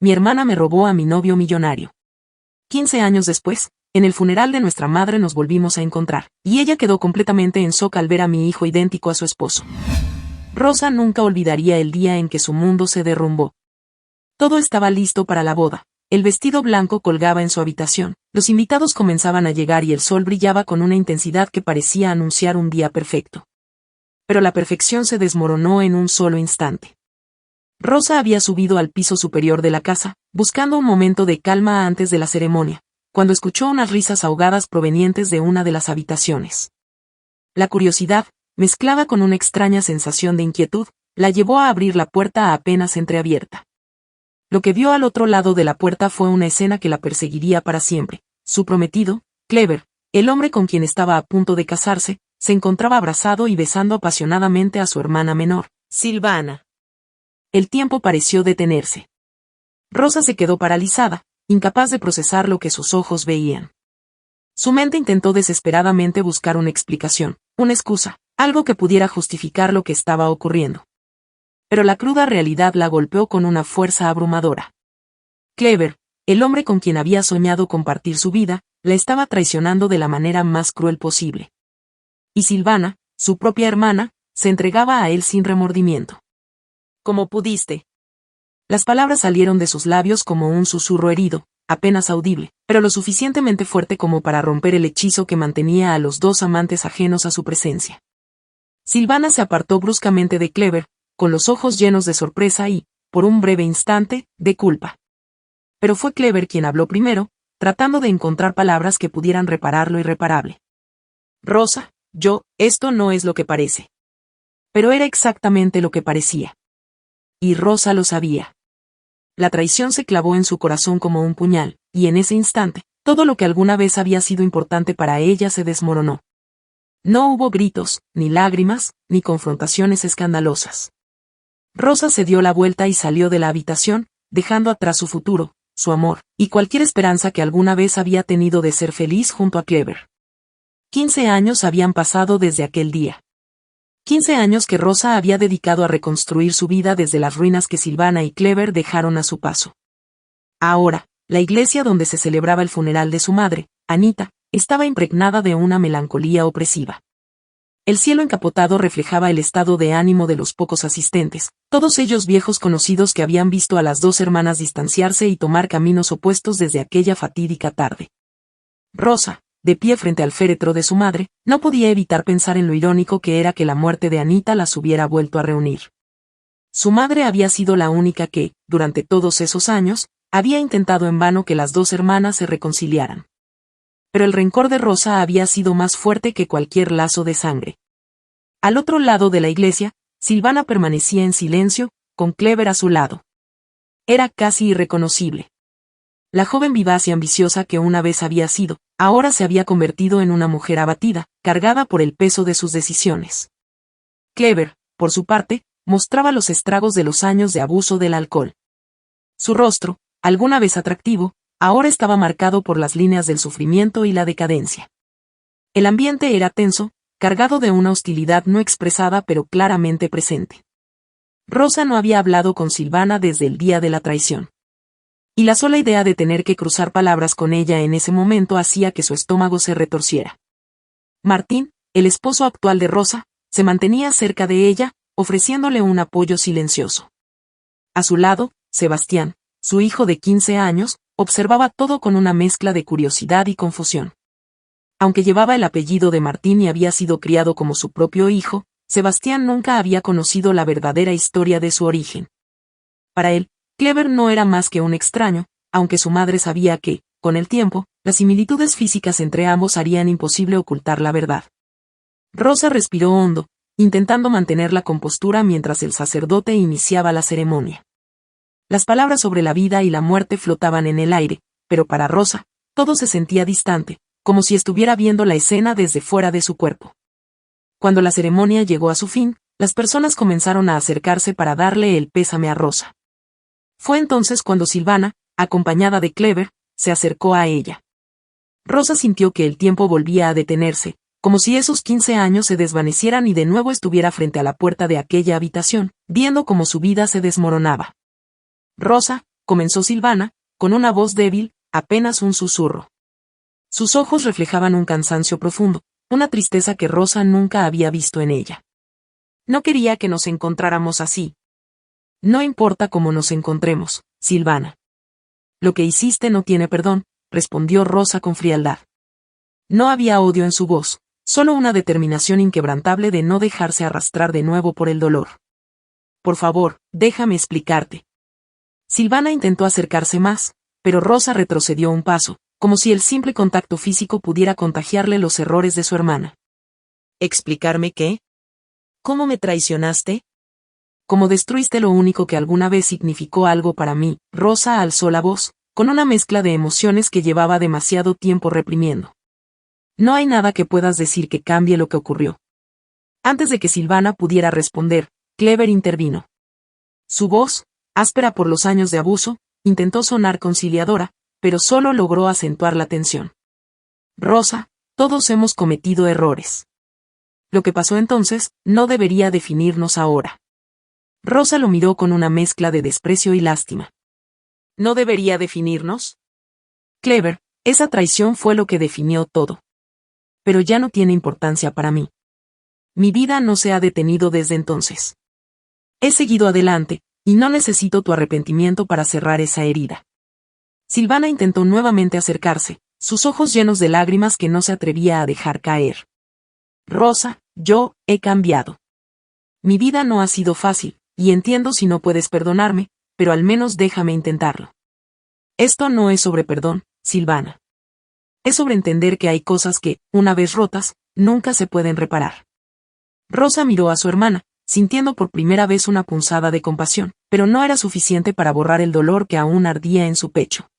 mi hermana me robó a mi novio millonario. 15 años después, en el funeral de nuestra madre nos volvimos a encontrar, y ella quedó completamente en shock al ver a mi hijo idéntico a su esposo. Rosa nunca olvidaría el día en que su mundo se derrumbó. Todo estaba listo para la boda. El vestido blanco colgaba en su habitación, los invitados comenzaban a llegar y el sol brillaba con una intensidad que parecía anunciar un día perfecto. Pero la perfección se desmoronó en un solo instante. Rosa había subido al piso superior de la casa, buscando un momento de calma antes de la ceremonia, cuando escuchó unas risas ahogadas provenientes de una de las habitaciones. La curiosidad, mezclada con una extraña sensación de inquietud, la llevó a abrir la puerta apenas entreabierta. Lo que vio al otro lado de la puerta fue una escena que la perseguiría para siempre. Su prometido, Clever, el hombre con quien estaba a punto de casarse, se encontraba abrazado y besando apasionadamente a su hermana menor, Silvana. El tiempo pareció detenerse. Rosa se quedó paralizada, incapaz de procesar lo que sus ojos veían. Su mente intentó desesperadamente buscar una explicación, una excusa, algo que pudiera justificar lo que estaba ocurriendo. Pero la cruda realidad la golpeó con una fuerza abrumadora. Clever, el hombre con quien había soñado compartir su vida, la estaba traicionando de la manera más cruel posible. Y Silvana, su propia hermana, se entregaba a él sin remordimiento. «¿Cómo pudiste?». Las palabras salieron de sus labios como un susurro herido, apenas audible, pero lo suficientemente fuerte como para romper el hechizo que mantenía a los dos amantes ajenos a su presencia. Silvana se apartó bruscamente de Clever, con los ojos llenos de sorpresa y, por un breve instante, de culpa. Pero fue Clever quien habló primero, tratando de encontrar palabras que pudieran reparar lo irreparable. «Rosa, esto no es lo que parece». Pero era exactamente lo que parecía. Y Rosa lo sabía. La traición se clavó en su corazón como un puñal, y en ese instante, todo lo que alguna vez había sido importante para ella se desmoronó. No hubo gritos, ni lágrimas, ni confrontaciones escandalosas. Rosa se dio la vuelta y salió de la habitación, dejando atrás su futuro, su amor, y cualquier esperanza que alguna vez había tenido de ser feliz junto a Clever. 15 años habían pasado desde aquel día. 15 años que Rosa había dedicado a reconstruir su vida desde las ruinas que Silvana y Clever dejaron a su paso. Ahora, la iglesia donde se celebraba el funeral de su madre, Anita, estaba impregnada de una melancolía opresiva. El cielo encapotado reflejaba el estado de ánimo de los pocos asistentes, todos ellos viejos conocidos que habían visto a las dos hermanas distanciarse y tomar caminos opuestos desde aquella fatídica tarde. Rosa, de pie frente al féretro de su madre, no podía evitar pensar en lo irónico que era que la muerte de Anita las hubiera vuelto a reunir. Su madre había sido la única que, durante todos esos años, había intentado en vano que las dos hermanas se reconciliaran. Pero el rencor de Rosa había sido más fuerte que cualquier lazo de sangre. Al otro lado de la iglesia, Silvana permanecía en silencio, con Clever a su lado. Era casi irreconocible. La joven vivaz y ambiciosa que una vez había sido, ahora se había convertido en una mujer abatida, cargada por el peso de sus decisiones. Clever, por su parte, mostraba los estragos de los años de abuso del alcohol. Su rostro, alguna vez atractivo, ahora estaba marcado por las líneas del sufrimiento y la decadencia. El ambiente era tenso, cargado de una hostilidad no expresada pero claramente presente. Rosa no había hablado con Silvana desde el día de la traición. Y la sola idea de tener que cruzar palabras con ella en ese momento hacía que su estómago se retorciera. Martín, el esposo actual de Rosa, se mantenía cerca de ella, ofreciéndole un apoyo silencioso. A su lado, Sebastián, su hijo de 15 años, observaba todo con una mezcla de curiosidad y confusión. Aunque llevaba el apellido de Martín y había sido criado como su propio hijo, Sebastián nunca había conocido la verdadera historia de su origen. Para él, Clever no era más que un extraño, aunque su madre sabía que, con el tiempo, las similitudes físicas entre ambos harían imposible ocultar la verdad. Rosa respiró hondo, intentando mantener la compostura mientras el sacerdote iniciaba la ceremonia. Las palabras sobre la vida y la muerte flotaban en el aire, pero para Rosa, todo se sentía distante, como si estuviera viendo la escena desde fuera de su cuerpo. Cuando la ceremonia llegó a su fin, las personas comenzaron a acercarse para darle el pésame a Rosa. Fue entonces cuando Silvana, acompañada de Clever, se acercó a ella. Rosa sintió que el tiempo volvía a detenerse, como si esos 15 años se desvanecieran y de nuevo estuviera frente a la puerta de aquella habitación, viendo cómo su vida se desmoronaba. «Rosa», comenzó Silvana, con una voz débil, apenas un susurro. Sus ojos reflejaban un cansancio profundo, una tristeza que Rosa nunca había visto en ella. No quería que nos encontráramos así. No importa cómo nos encontremos, Silvana. Lo que hiciste no tiene perdón, respondió Rosa con frialdad. No había odio en su voz, solo una determinación inquebrantable de no dejarse arrastrar de nuevo por el dolor. Por favor, déjame explicarte. Silvana intentó acercarse más, pero Rosa retrocedió un paso, como si el simple contacto físico pudiera contagiarle los errores de su hermana. ¿Explicarme qué? ¿Cómo me traicionaste? ¿Cómo destruiste lo único que alguna vez significó algo para mí? Rosa alzó la voz, con una mezcla de emociones que llevaba demasiado tiempo reprimiendo. No hay nada que puedas decir que cambie lo que ocurrió. Antes de que Silvana pudiera responder, Clever intervino. Su voz, áspera por los años de abuso, intentó sonar conciliadora, pero solo logró acentuar la tensión. Rosa, todos hemos cometido errores. Lo que pasó entonces, no debería definirnos ahora. Rosa lo miró con una mezcla de desprecio y lástima. ¿No debería definirnos? Clever, esa traición fue lo que definió todo. Pero ya no tiene importancia para mí. Mi vida no se ha detenido desde entonces. He seguido adelante, y no necesito tu arrepentimiento para cerrar esa herida. Silvana intentó nuevamente acercarse, sus ojos llenos de lágrimas que no se atrevía a dejar caer. Rosa, yo he cambiado. Mi vida no ha sido fácil, y entiendo si no puedes perdonarme, pero al menos déjame intentarlo. Esto no es sobre perdón, Silvana. Es sobre entender que hay cosas que, una vez rotas, nunca se pueden reparar. Rosa miró a su hermana, sintiendo por primera vez una punzada de compasión, pero no era suficiente para borrar el dolor que aún ardía en su pecho.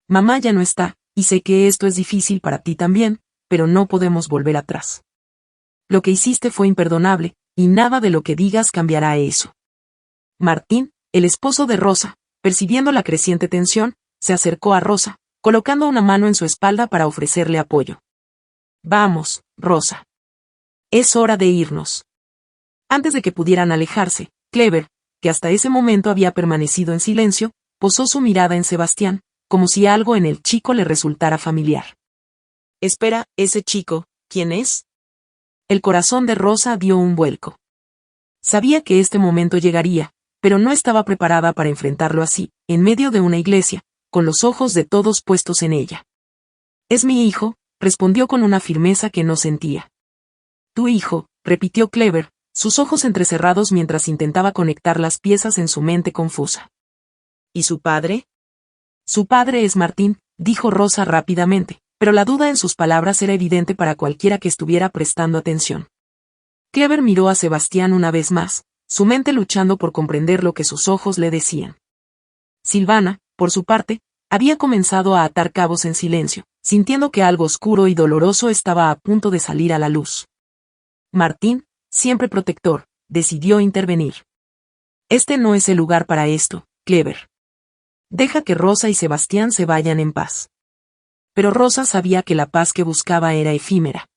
Mamá ya no está, y sé que esto es difícil para ti también, pero no podemos volver atrás. Lo que hiciste fue imperdonable, y nada de lo que digas cambiará eso. Martín, el esposo de Rosa, percibiendo la creciente tensión, se acercó a Rosa, colocando una mano en su espalda para ofrecerle apoyo. Vamos, Rosa. Es hora de irnos. Antes de que pudieran alejarse, Clever, que hasta ese momento había permanecido en silencio, posó su mirada en Sebastián, como si algo en el chico le resultara familiar. Espera, ¿ese chico, quién es? El corazón de Rosa dio un vuelco. Sabía que este momento llegaría, pero no estaba preparada para enfrentarlo así, en medio de una iglesia, con los ojos de todos puestos en ella. Es mi hijo, respondió con una firmeza que no sentía. Tu hijo, repitió Clever, sus ojos entrecerrados mientras intentaba conectar las piezas en su mente confusa. ¿Y su padre? Su padre es Martín, dijo Rosa rápidamente, pero la duda en sus palabras era evidente para cualquiera que estuviera prestando atención. Clever miró a Sebastián una vez más, su mente luchando por comprender lo que sus ojos le decían. Silvana, por su parte, había comenzado a atar cabos en silencio, sintiendo que algo oscuro y doloroso estaba a punto de salir a la luz. Martín, siempre protector, decidió intervenir. Este no es el lugar para esto, Clever. Deja que Rosa y Sebastián se vayan en paz. Pero Rosa sabía que la paz que buscaba era efímera.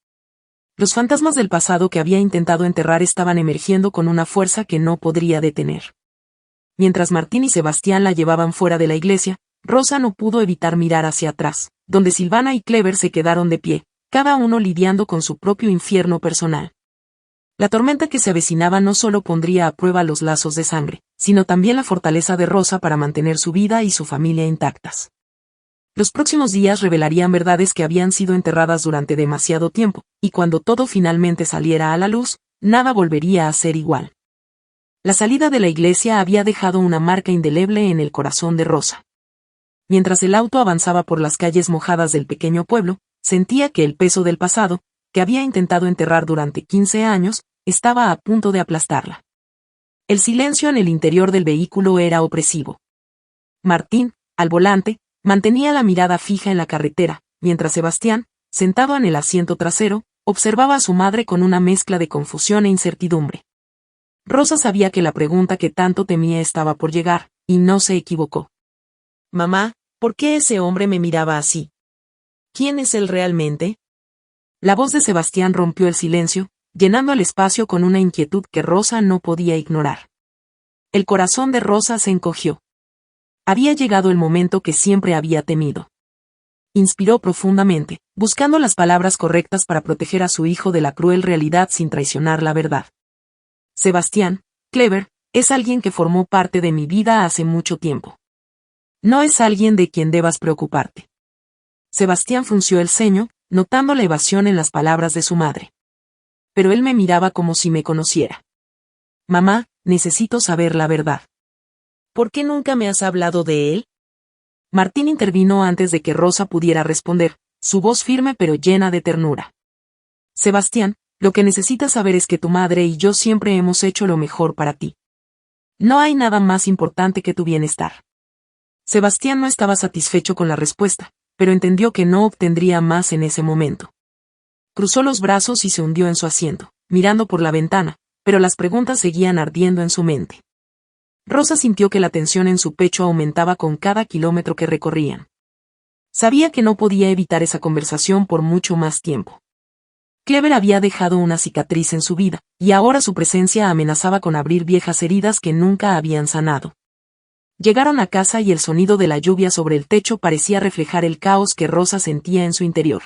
Los fantasmas del pasado que había intentado enterrar estaban emergiendo con una fuerza que no podría detener. Mientras Martín y Sebastián la llevaban fuera de la iglesia, Rosa no pudo evitar mirar hacia atrás, donde Silvana y Clever se quedaron de pie, cada uno lidiando con su propio infierno personal. La tormenta que se avecinaba no solo pondría a prueba los lazos de sangre, sino también la fortaleza de Rosa para mantener su vida y su familia intactas. Los próximos días revelarían verdades que habían sido enterradas durante demasiado tiempo, y cuando todo finalmente saliera a la luz, nada volvería a ser igual. La salida de la iglesia había dejado una marca indeleble en el corazón de Rosa. Mientras el auto avanzaba por las calles mojadas del pequeño pueblo, sentía que el peso del pasado, que había intentado enterrar durante 15 años, estaba a punto de aplastarla. El silencio en el interior del vehículo era opresivo. Martín, al volante, mantenía la mirada fija en la carretera, mientras Sebastián, sentado en el asiento trasero, observaba a su madre con una mezcla de confusión e incertidumbre. Rosa sabía que la pregunta que tanto temía estaba por llegar, y no se equivocó. Mamá, ¿por qué ese hombre me miraba así? ¿Quién es él realmente? La voz de Sebastián rompió el silencio, llenando el espacio con una inquietud que Rosa no podía ignorar. El corazón de Rosa se encogió. Había llegado el momento que siempre había temido. Inspiró profundamente, buscando las palabras correctas para proteger a su hijo de la cruel realidad sin traicionar la verdad. Sebastián, Clever, es alguien que formó parte de mi vida hace mucho tiempo. No es alguien de quien debas preocuparte. Sebastián frunció el ceño, notando la evasión en las palabras de su madre. Pero él me miraba como si me conociera. Mamá, necesito saber la verdad. ¿Por qué nunca me has hablado de él? Martín intervino antes de que Rosa pudiera responder, su voz firme pero llena de ternura. Sebastián, lo que necesitas saber es que tu madre y yo siempre hemos hecho lo mejor para ti. No hay nada más importante que tu bienestar. Sebastián no estaba satisfecho con la respuesta, pero entendió que no obtendría más en ese momento. Cruzó los brazos y se hundió en su asiento, mirando por la ventana, pero las preguntas seguían ardiendo en su mente. Rosa sintió que la tensión en su pecho aumentaba con cada kilómetro que recorrían. Sabía que no podía evitar esa conversación por mucho más tiempo. Clever había dejado una cicatriz en su vida, y ahora su presencia amenazaba con abrir viejas heridas que nunca habían sanado. Llegaron a casa y el sonido de la lluvia sobre el techo parecía reflejar el caos que Rosa sentía en su interior.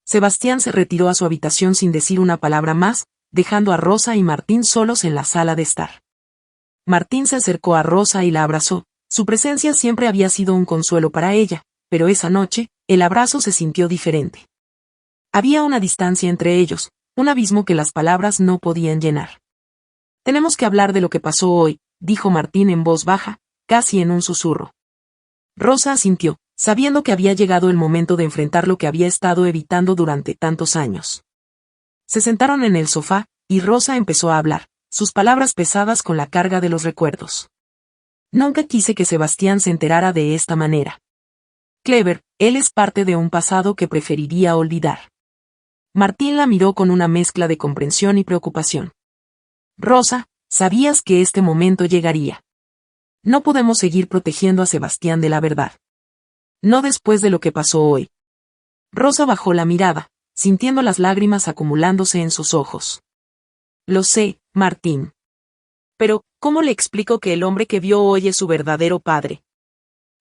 Sebastián se retiró a su habitación sin decir una palabra más, dejando a Rosa y Martín solos en la sala de estar. Martín se acercó a Rosa y la abrazó, su presencia siempre había sido un consuelo para ella, pero esa noche, el abrazo se sintió diferente. Había una distancia entre ellos, un abismo que las palabras no podían llenar. Tenemos que hablar de lo que pasó hoy, dijo Martín en voz baja, casi en un susurro. Rosa asintió, sabiendo que había llegado el momento de enfrentar lo que había estado evitando durante tantos años. Se sentaron en el sofá, y Rosa empezó a hablar, sus palabras pesadas con la carga de los recuerdos. Nunca quise que Sebastián se enterara de esta manera. Clever, él es parte de un pasado que preferiría olvidar. Martín la miró con una mezcla de comprensión y preocupación. Rosa, sabías que este momento llegaría. No podemos seguir protegiendo a Sebastián de la verdad. No después de lo que pasó hoy. Rosa bajó la mirada, sintiendo las lágrimas acumulándose en sus ojos. Lo sé, Martín. Pero, ¿cómo le explico que el hombre que vio hoy es su verdadero padre?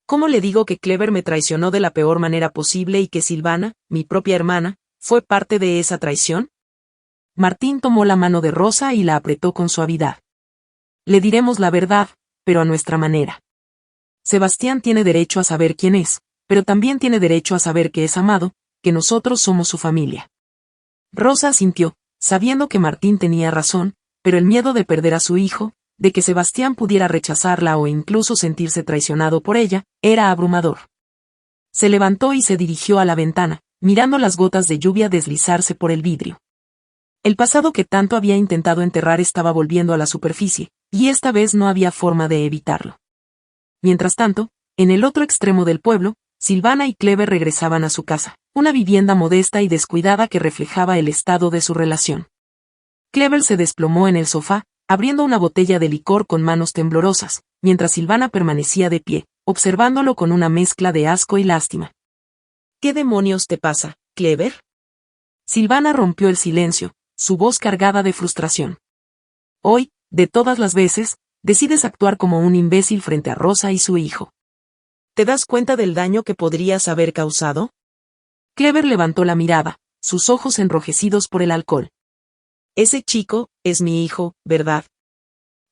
¿Cómo le digo que Clever me traicionó de la peor manera posible y que Silvana, mi propia hermana, fue parte de esa traición? Martín tomó la mano de Rosa y la apretó con suavidad. Le diremos la verdad, pero a nuestra manera. Sebastián tiene derecho a saber quién es, pero también tiene derecho a saber que es amado, que nosotros somos su familia. Rosa asintió, sabiendo que Martín tenía razón, pero el miedo de perder a su hijo, de que Sebastián pudiera rechazarla o incluso sentirse traicionado por ella, era abrumador. Se levantó y se dirigió a la ventana, mirando las gotas de lluvia deslizarse por el vidrio. El pasado que tanto había intentado enterrar estaba volviendo a la superficie, y esta vez no había forma de evitarlo. Mientras tanto, en el otro extremo del pueblo, Silvana y Clever regresaban a su casa, una vivienda modesta y descuidada que reflejaba el estado de su relación. Clever se desplomó en el sofá, abriendo una botella de licor con manos temblorosas, mientras Silvana permanecía de pie, observándolo con una mezcla de asco y lástima. ¿Qué demonios te pasa, Clever? Silvana rompió el silencio, su voz cargada de frustración. Hoy, de todas las veces, decides actuar como un imbécil frente a Rosa y su hijo. ¿Te das cuenta del daño que podrías haber causado? Clever levantó la mirada, sus ojos enrojecidos por el alcohol. Ese chico, es mi hijo, ¿verdad?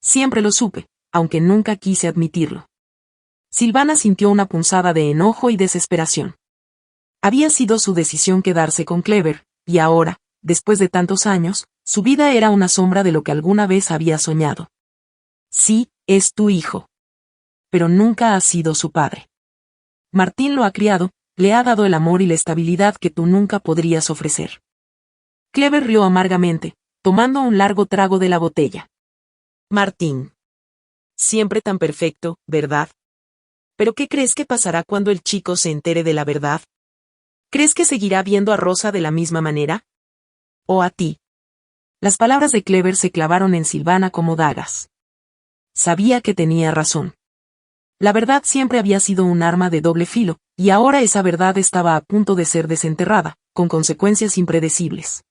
Siempre lo supe, aunque nunca quise admitirlo. Silvana sintió una punzada de enojo y desesperación. Había sido su decisión quedarse con Clever, y ahora, después de tantos años, su vida era una sombra de lo que alguna vez había soñado. Sí, es tu hijo. Pero nunca has sido su padre. Martín lo ha criado, le ha dado el amor y la estabilidad que tú nunca podrías ofrecer. Clever rió amargamente, tomando un largo trago de la botella. Martín. Siempre tan perfecto, ¿verdad? ¿Pero qué crees que pasará cuando el chico se entere de la verdad? ¿Crees que seguirá viendo a Rosa de la misma manera? ¿O a ti? Las palabras de Clever se clavaron en Silvana como dagas. Sabía que tenía razón. La verdad siempre había sido un arma de doble filo, y ahora esa verdad estaba a punto de ser desenterrada, con consecuencias impredecibles.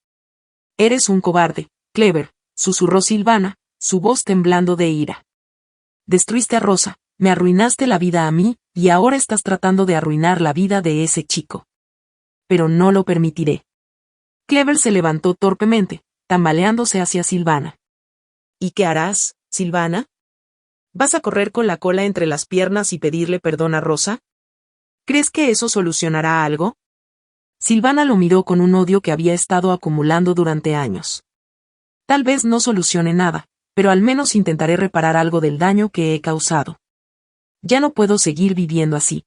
Eres un cobarde, Clever, susurró Silvana, su voz temblando de ira. Destruiste a Rosa, me arruinaste la vida a mí, y ahora estás tratando de arruinar la vida de ese chico. Pero no lo permitiré. Clever se levantó torpemente, tambaleándose hacia Silvana. ¿Y qué harás, Silvana? ¿Vas a correr con la cola entre las piernas y pedirle perdón a Rosa? ¿Crees que eso solucionará algo? Silvana lo miró con un odio que había estado acumulando durante años. Tal vez no solucione nada, pero al menos intentaré reparar algo del daño que he causado. Ya no puedo seguir viviendo así.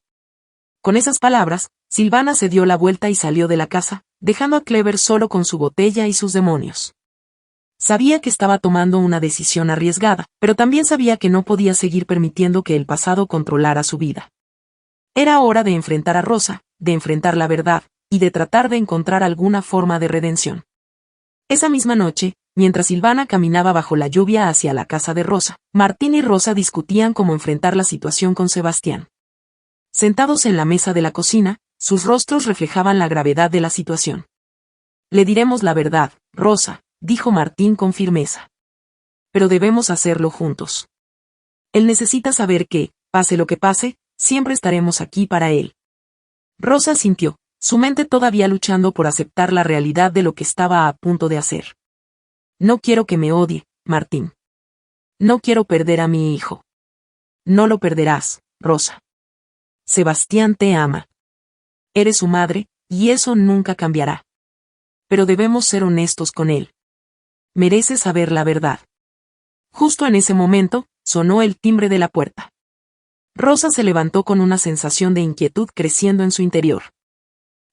Con esas palabras, Silvana se dio la vuelta y salió de la casa, dejando a Clever solo con su botella y sus demonios. Sabía que estaba tomando una decisión arriesgada, pero también sabía que no podía seguir permitiendo que el pasado controlara su vida. Era hora de enfrentar a Rosa, de enfrentar la verdad, y de tratar de encontrar alguna forma de redención. Esa misma noche, mientras Silvana caminaba bajo la lluvia hacia la casa de Rosa, Martín y Rosa discutían cómo enfrentar la situación con Sebastián. Sentados en la mesa de la cocina, sus rostros reflejaban la gravedad de la situación. Le diremos la verdad, Rosa, dijo Martín con firmeza. Pero debemos hacerlo juntos. Él necesita saber que, pase lo que pase, siempre estaremos aquí para él. Rosa sintió, su mente todavía luchando por aceptar la realidad de lo que estaba a punto de hacer. No quiero que me odie, Martín. No quiero perder a mi hijo. No lo perderás, Rosa. Sebastián te ama. Eres su madre, y eso nunca cambiará. Pero debemos ser honestos con él. Merece saber la verdad. Justo en ese momento, sonó el timbre de la puerta. Rosa se levantó con una sensación de inquietud creciendo en su interior.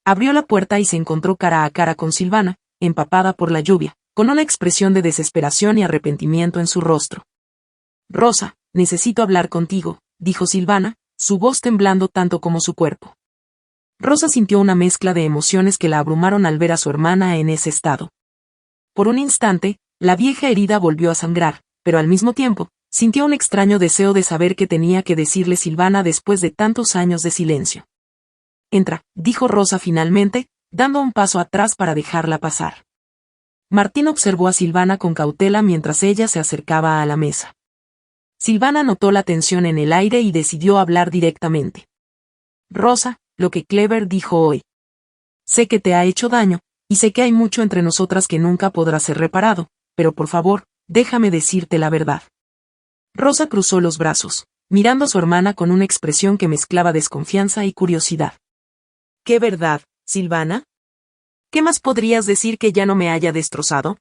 Abrió la puerta y se encontró cara a cara con Silvana, empapada por la lluvia, con una expresión de desesperación y arrepentimiento en su rostro. Rosa, necesito hablar contigo, dijo Silvana, su voz temblando tanto como su cuerpo. Rosa sintió una mezcla de emociones que la abrumaron al ver a su hermana en ese estado. Por un instante, la vieja herida volvió a sangrar, pero al mismo tiempo, sintió un extraño deseo de saber qué tenía que decirle Silvana después de tantos años de silencio. Entra, dijo Rosa finalmente, dando un paso atrás para dejarla pasar. Martín observó a Silvana con cautela mientras ella se acercaba a la mesa. Silvana notó la tensión en el aire y decidió hablar directamente. Rosa, lo que Clever dijo hoy. Sé que te ha hecho daño, y sé que hay mucho entre nosotras que nunca podrá ser reparado, pero por favor, déjame decirte la verdad. Rosa cruzó los brazos, mirando a su hermana con una expresión que mezclaba desconfianza y curiosidad. ¿Qué verdad, Silvana? ¿Qué más podrías decir que ya no me haya destrozado?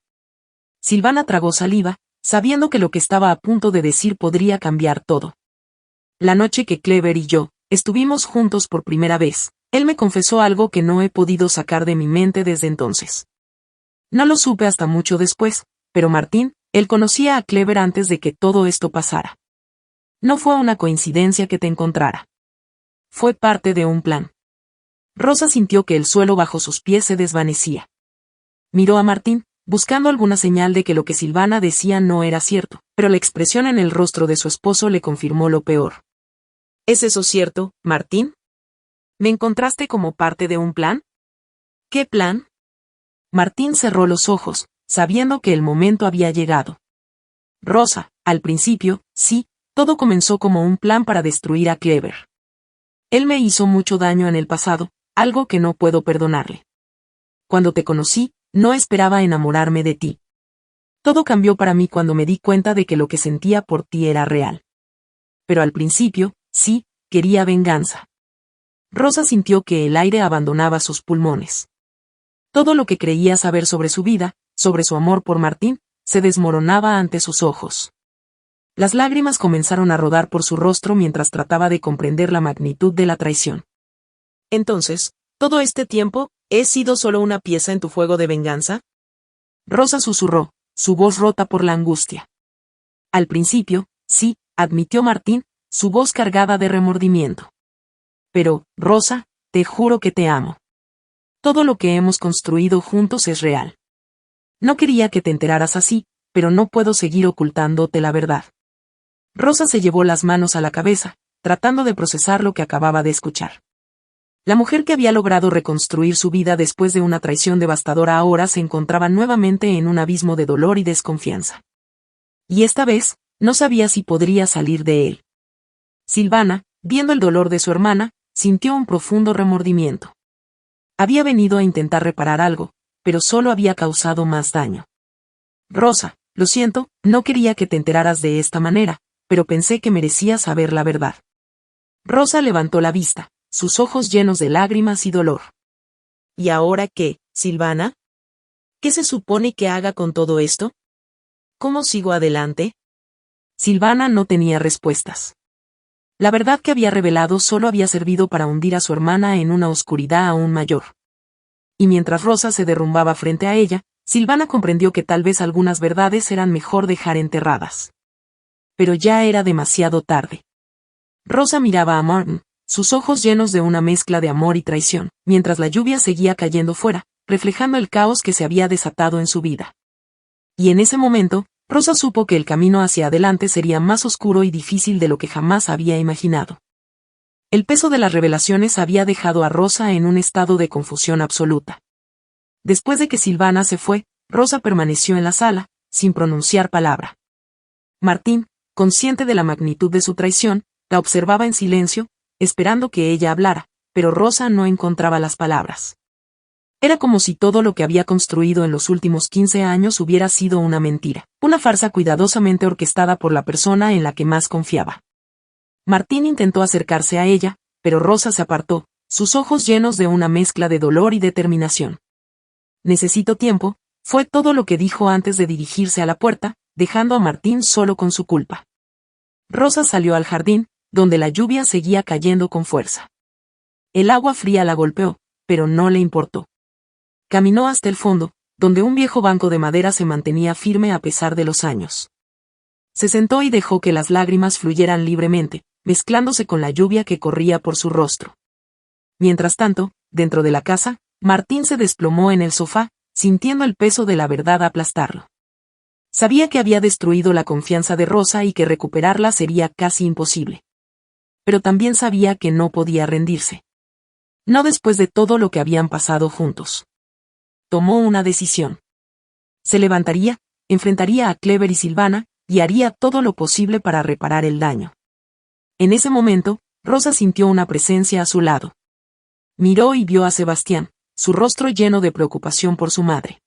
Silvana tragó saliva, sabiendo que lo que estaba a punto de decir podría cambiar todo. La noche que Clever y yo estuvimos juntos por primera vez, él me confesó algo que no he podido sacar de mi mente desde entonces. No lo supe hasta mucho después, pero Martín, él conocía a Clever antes de que todo esto pasara. No fue una coincidencia que te encontrara. Fue parte de un plan. Rosa sintió que el suelo bajo sus pies se desvanecía. Miró a Martín, buscando alguna señal de que lo que Silvana decía no era cierto, pero la expresión en el rostro de su esposo le confirmó lo peor. ¿Es eso cierto, Martín? ¿Me encontraste como parte de un plan? ¿Qué plan? Martín cerró los ojos, sabiendo que el momento había llegado. Rosa, al principio, sí, todo comenzó como un plan para destruir a Clever. Él me hizo mucho daño en el pasado, algo que no puedo perdonarle. Cuando te conocí, no esperaba enamorarme de ti. Todo cambió para mí cuando me di cuenta de que lo que sentía por ti era real. Pero al principio, sí, quería venganza. Rosa sintió que el aire abandonaba sus pulmones. Todo lo que creía saber sobre su vida, sobre su amor por Martín, se desmoronaba ante sus ojos. Las lágrimas comenzaron a rodar por su rostro mientras trataba de comprender la magnitud de la traición. Entonces, ¿todo este tiempo, he sido solo una pieza en tu fuego de venganza? Rosa susurró, su voz rota por la angustia. Al principio, sí, admitió Martín, su voz cargada de remordimiento. Pero, Rosa, te juro que te amo. Todo lo que hemos construido juntos es real. No quería que te enteraras así, pero no puedo seguir ocultándote la verdad. Rosa se llevó las manos a la cabeza, tratando de procesar lo que acababa de escuchar. La mujer que había logrado reconstruir su vida después de una traición devastadora ahora se encontraba nuevamente en un abismo de dolor y desconfianza. Y esta vez, no sabía si podría salir de él. Silvana, viendo el dolor de su hermana, sintió un profundo remordimiento. Había venido a intentar reparar algo, pero solo había causado más daño. Rosa, lo siento, no quería que te enteraras de esta manera, pero pensé que merecías saber la verdad. Rosa levantó la vista, sus ojos llenos de lágrimas y dolor. ¿Y ahora qué, Silvana? ¿Qué se supone que haga con todo esto? ¿Cómo sigo adelante? Silvana no tenía respuestas. La verdad que había revelado solo había servido para hundir a su hermana en una oscuridad aún mayor. Y mientras Rosa se derrumbaba frente a ella, Silvana comprendió que tal vez algunas verdades eran mejor dejar enterradas. Pero ya era demasiado tarde. Rosa miraba a Martin, sus ojos llenos de una mezcla de amor y traición, mientras la lluvia seguía cayendo fuera, reflejando el caos que se había desatado en su vida. Y en ese momento, Rosa supo que el camino hacia adelante sería más oscuro y difícil de lo que jamás había imaginado. El peso de las revelaciones había dejado a Rosa en un estado de confusión absoluta. Después de que Silvana se fue, Rosa permaneció en la sala, sin pronunciar palabra. Martín, consciente de la magnitud de su traición, la observaba en silencio, esperando que ella hablara, pero Rosa no encontraba las palabras. Era como si todo lo que había construido en los últimos 15 años hubiera sido una mentira, una farsa cuidadosamente orquestada por la persona en la que más confiaba. Martín intentó acercarse a ella, pero Rosa se apartó, sus ojos llenos de una mezcla de dolor y determinación. Necesito tiempo, fue todo lo que dijo antes de dirigirse a la puerta, dejando a Martín solo con su culpa. Rosa salió al jardín, donde la lluvia seguía cayendo con fuerza. El agua fría la golpeó, pero no le importó. Caminó hasta el fondo, donde un viejo banco de madera se mantenía firme a pesar de los años. Se sentó y dejó que las lágrimas fluyeran libremente, mezclándose con la lluvia que corría por su rostro. Mientras tanto, dentro de la casa, Martín se desplomó en el sofá, sintiendo el peso de la verdad aplastarlo. Sabía que había destruido la confianza de Rosa y que recuperarla sería casi imposible. Pero también sabía que no podía rendirse. No después de todo lo que habían pasado juntos. Tomó una decisión. Se levantaría, enfrentaría a Clever y Silvana, y haría todo lo posible para reparar el daño. En ese momento, Rosa sintió una presencia a su lado. Miró y vio a Sebastián, su rostro lleno de preocupación por su madre.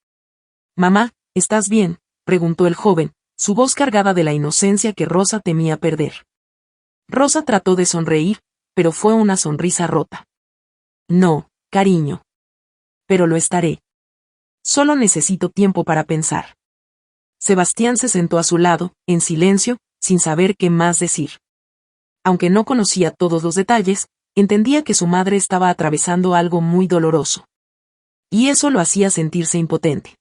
«Mamá, ¿estás bien?», preguntó el joven, su voz cargada de la inocencia que Rosa temía perder. Rosa trató de sonreír, pero fue una sonrisa rota. «No, cariño. Pero lo estaré. Solo necesito tiempo para pensar». Sebastián se sentó a su lado, en silencio, sin saber qué más decir. Aunque no conocía todos los detalles, entendía que su madre estaba atravesando algo muy doloroso. Y eso lo hacía sentirse impotente.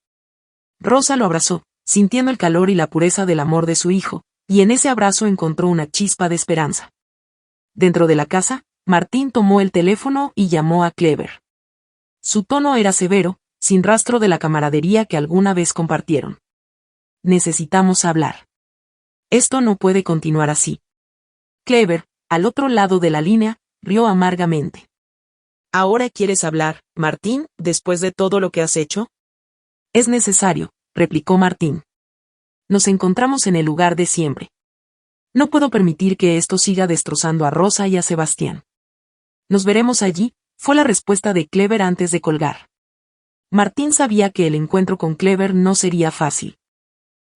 Rosa lo abrazó, sintiendo el calor y la pureza del amor de su hijo, y en ese abrazo encontró una chispa de esperanza. Dentro de la casa, Martín tomó el teléfono y llamó a Clever. Su tono era severo, sin rastro de la camaradería que alguna vez compartieron. «Necesitamos hablar. Esto no puede continuar así». Clever, al otro lado de la línea, rió amargamente. «¿Ahora quieres hablar, Martín, después de todo lo que has hecho?» «Es necesario», replicó Martín. «Nos encontramos en el lugar de siempre. No puedo permitir que esto siga destrozando a Rosa y a Sebastián». «Nos veremos allí», fue la respuesta de Clever antes de colgar. Martín sabía que el encuentro con Clever no sería fácil.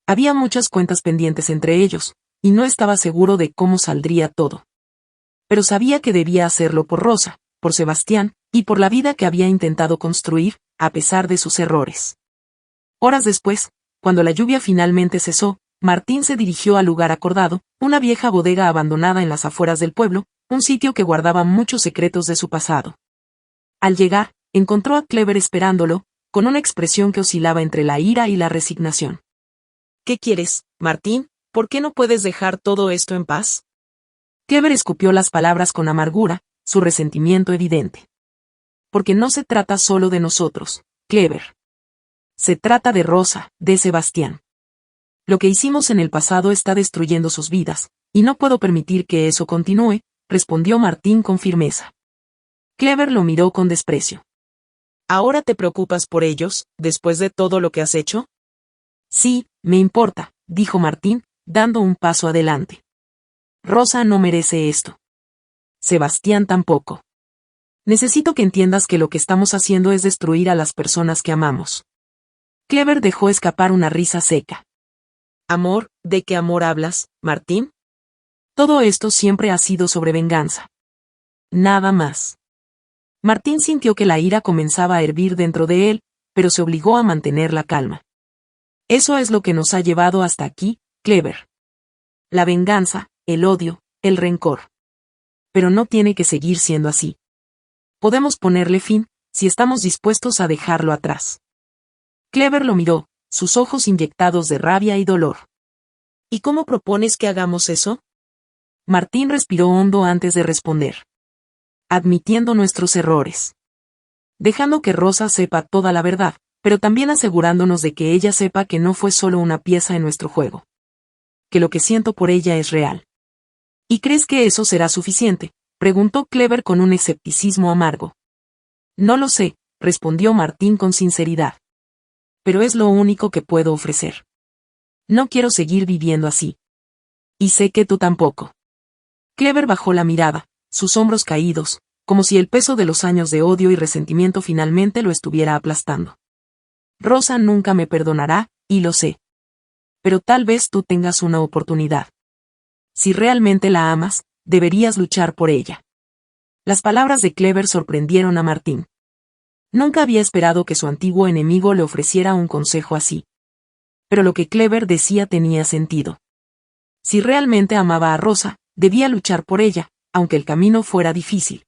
Había muchas cuentas pendientes entre ellos, y no estaba seguro de cómo saldría todo. Pero sabía que debía hacerlo por Rosa, por Sebastián, y por la vida que había intentado construir, a pesar de sus errores. Horas después, cuando la lluvia finalmente cesó, Martín se dirigió al lugar acordado, una vieja bodega abandonada en las afueras del pueblo, un sitio que guardaba muchos secretos de su pasado. Al llegar, encontró a Clever esperándolo, con una expresión que oscilaba entre la ira y la resignación. «¿Qué quieres, Martín? ¿Por qué no puedes dejar todo esto en paz?» Clever escupió las palabras con amargura, su resentimiento evidente. «Porque no se trata solo de nosotros, Clever. Se trata de Rosa, de Sebastián. Lo que hicimos en el pasado está destruyendo sus vidas, y no puedo permitir que eso continúe», respondió Martín con firmeza. Clever lo miró con desprecio. «¿Ahora te preocupas por ellos, después de todo lo que has hecho?» «Sí, me importa», dijo Martín, dando un paso adelante. Rosa no merece esto. Sebastián tampoco. Necesito que entiendas que lo que estamos haciendo es destruir a las personas que amamos. Clever dejó escapar una risa seca. ¿Amor? ¿De qué amor hablas, Martín? Todo esto siempre ha sido sobre venganza. Nada más. Martín sintió que la ira comenzaba a hervir dentro de él, pero se obligó a mantener la calma. Eso es lo que nos ha llevado hasta aquí, Clever. La venganza, el odio, el rencor. Pero no tiene que seguir siendo así. Podemos ponerle fin, si estamos dispuestos a dejarlo atrás. Clever lo miró, sus ojos inyectados de rabia y dolor. ¿Y cómo propones que hagamos eso? Martín respiró hondo antes de responder. Admitiendo nuestros errores. Dejando que Rosa sepa toda la verdad, pero también asegurándonos de que ella sepa que no fue solo una pieza en nuestro juego. Que lo que siento por ella es real. ¿Y crees que eso será suficiente?, preguntó Clever con un escepticismo amargo. No lo sé, respondió Martín con sinceridad. Pero es lo único que puedo ofrecer. No quiero seguir viviendo así. Y sé que tú tampoco. Clever bajó la mirada, sus hombros caídos, como si el peso de los años de odio y resentimiento finalmente lo estuviera aplastando. Rosa nunca me perdonará, y lo sé. Pero tal vez tú tengas una oportunidad. Si realmente la amas, deberías luchar por ella. Las palabras de Clever sorprendieron a Martín. Nunca había esperado que su antiguo enemigo le ofreciera un consejo así. Pero lo que Clever decía tenía sentido. Si realmente amaba a Rosa, debía luchar por ella, aunque el camino fuera difícil.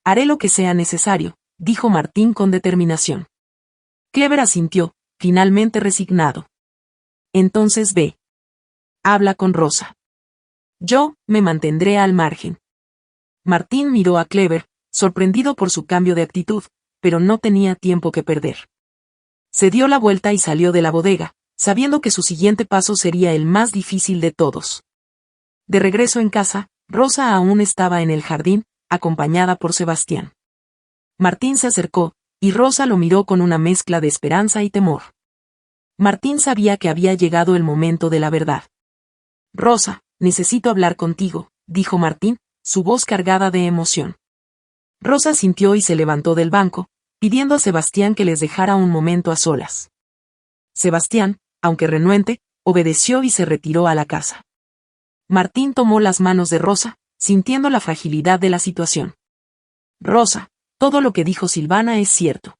Haré lo que sea necesario, dijo Martín con determinación. Clever asintió, finalmente resignado. Entonces ve. Habla con Rosa. Yo me mantendré al margen. Martín miró a Clever, sorprendido por su cambio de actitud, pero no tenía tiempo que perder. Se dio la vuelta y salió de la bodega, sabiendo que su siguiente paso sería el más difícil de todos. De regreso en casa, Rosa aún estaba en el jardín, acompañada por Sebastián. Martín se acercó, y Rosa lo miró con una mezcla de esperanza y temor. Martín sabía que había llegado el momento de la verdad. Rosa, necesito hablar contigo, dijo Martín, su voz cargada de emoción. Rosa sintió y se levantó del banco, pidiendo a Sebastián que les dejara un momento a solas. Sebastián, aunque renuente, obedeció y se retiró a la casa. Martín tomó las manos de Rosa, sintiendo la fragilidad de la situación. Rosa, todo lo que dijo Silvana es cierto.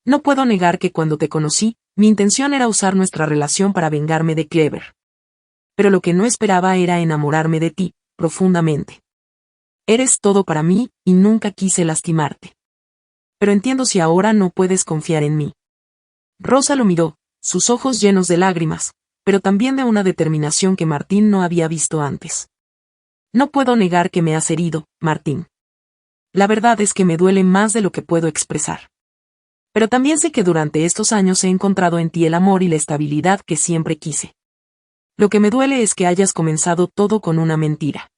No puedo negar que cuando te conocí, mi intención era usar nuestra relación para vengarme de Clever. Pero lo que no esperaba era enamorarme de ti, profundamente. Eres todo para mí, y nunca quise lastimarte. Pero entiendo si ahora no puedes confiar en mí. Rosa lo miró, sus ojos llenos de lágrimas, pero también de una determinación que Martín no había visto antes. No puedo negar que me has herido, Martín. La verdad es que me duele más de lo que puedo expresar. Pero también sé que durante estos años he encontrado en ti el amor y la estabilidad que siempre quise. Lo que me duele es que hayas comenzado todo con una mentira.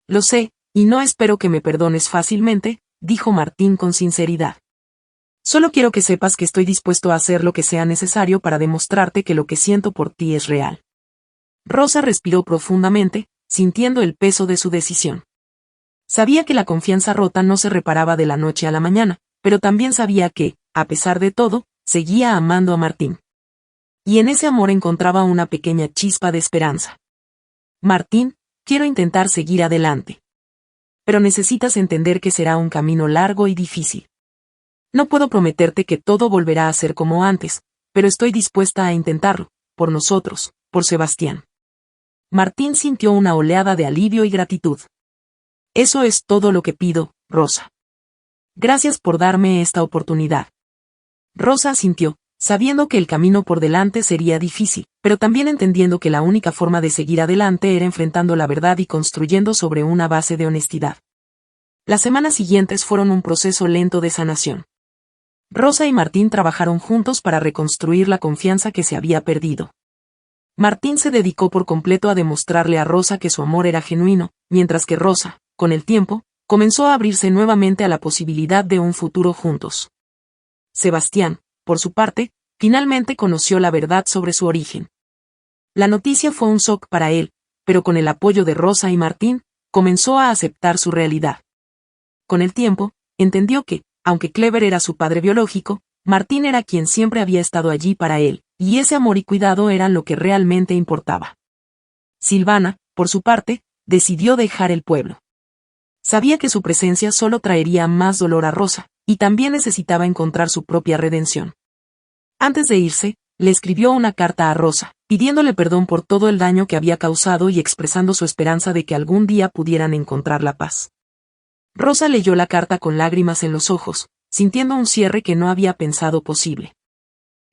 Lo sé, y no espero que me perdones fácilmente, dijo Martín con sinceridad. Solo quiero que sepas que estoy dispuesto a hacer lo que sea necesario para demostrarte que lo que siento por ti es real. Rosa respiró profundamente, sintiendo el peso de su decisión. Sabía que la confianza rota no se reparaba de la noche a la mañana, pero también sabía que, a pesar de todo, seguía amando a Martín. Y en ese amor encontraba una pequeña chispa de esperanza. Martín, quiero intentar seguir adelante. Pero necesitas entender que será un camino largo y difícil. No puedo prometerte que todo volverá a ser como antes, pero estoy dispuesta a intentarlo, por nosotros, por Sebastián. Martín sintió una oleada de alivio y gratitud. Eso es todo lo que pido, Rosa. Gracias por darme esta oportunidad. Rosa asintió, sabiendo que el camino por delante sería difícil, pero también entendiendo que la única forma de seguir adelante era enfrentando la verdad y construyendo sobre una base de honestidad. Las semanas siguientes fueron un proceso lento de sanación. Rosa y Martín trabajaron juntos para reconstruir la confianza que se había perdido. Martín se dedicó por completo a demostrarle a Rosa que su amor era genuino, mientras que Rosa, con el tiempo, comenzó a abrirse nuevamente a la posibilidad de un futuro juntos. Sebastián, por su parte, finalmente conoció la verdad sobre su origen. La noticia fue un shock para él, pero con el apoyo de Rosa y Martín, comenzó a aceptar su realidad. Con el tiempo, entendió que, aunque Clever era su padre biológico, Martín era quien siempre había estado allí para él, y ese amor y cuidado eran lo que realmente importaba. Silvana, por su parte, decidió dejar el pueblo. Sabía que su presencia solo traería más dolor a Rosa, y también necesitaba encontrar su propia redención. Antes de irse, le escribió una carta a Rosa, pidiéndole perdón por todo el daño que había causado y expresando su esperanza de que algún día pudieran encontrar la paz. Rosa leyó la carta con lágrimas en los ojos, sintiendo un cierre que no había pensado posible.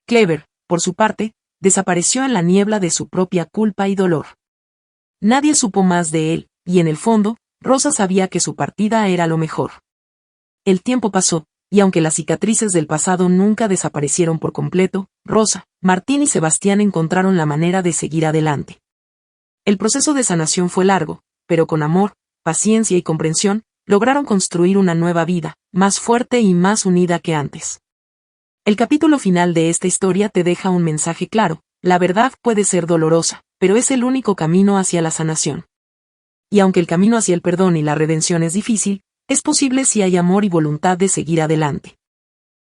Clever, por su parte, desapareció en la niebla de su propia culpa y dolor. Nadie supo más de él, y en el fondo, Rosa sabía que su partida era lo mejor. El tiempo pasó, y aunque las cicatrices del pasado nunca desaparecieron por completo, Rosa, Martín y Sebastián encontraron la manera de seguir adelante. El proceso de sanación fue largo, pero con amor, paciencia y comprensión, lograron construir una nueva vida, más fuerte y más unida que antes. El capítulo final de esta historia te deja un mensaje claro: la verdad puede ser dolorosa, pero es el único camino hacia la sanación. Y aunque el camino hacia el perdón y la redención es difícil, es posible si hay amor y voluntad de seguir adelante.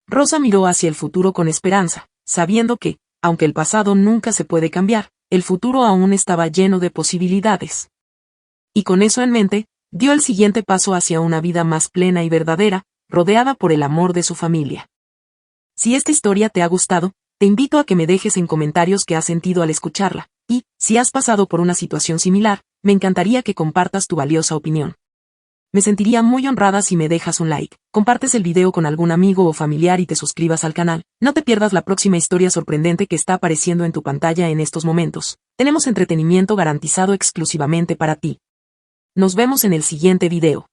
Rosa miró hacia el futuro con esperanza, sabiendo que, aunque el pasado nunca se puede cambiar, el futuro aún estaba lleno de posibilidades. Y con eso en mente, dio el siguiente paso hacia una vida más plena y verdadera, rodeada por el amor de su familia. Si esta historia te ha gustado, te invito a que me dejes en comentarios qué has sentido al escucharla, y, si has pasado por una situación similar, me encantaría que compartas tu valiosa opinión. Me sentiría muy honrada si me dejas un like, compartes el video con algún amigo o familiar y te suscribas al canal. No te pierdas la próxima historia sorprendente que está apareciendo en tu pantalla en estos momentos. Tenemos entretenimiento garantizado exclusivamente para ti. Nos vemos en el siguiente video.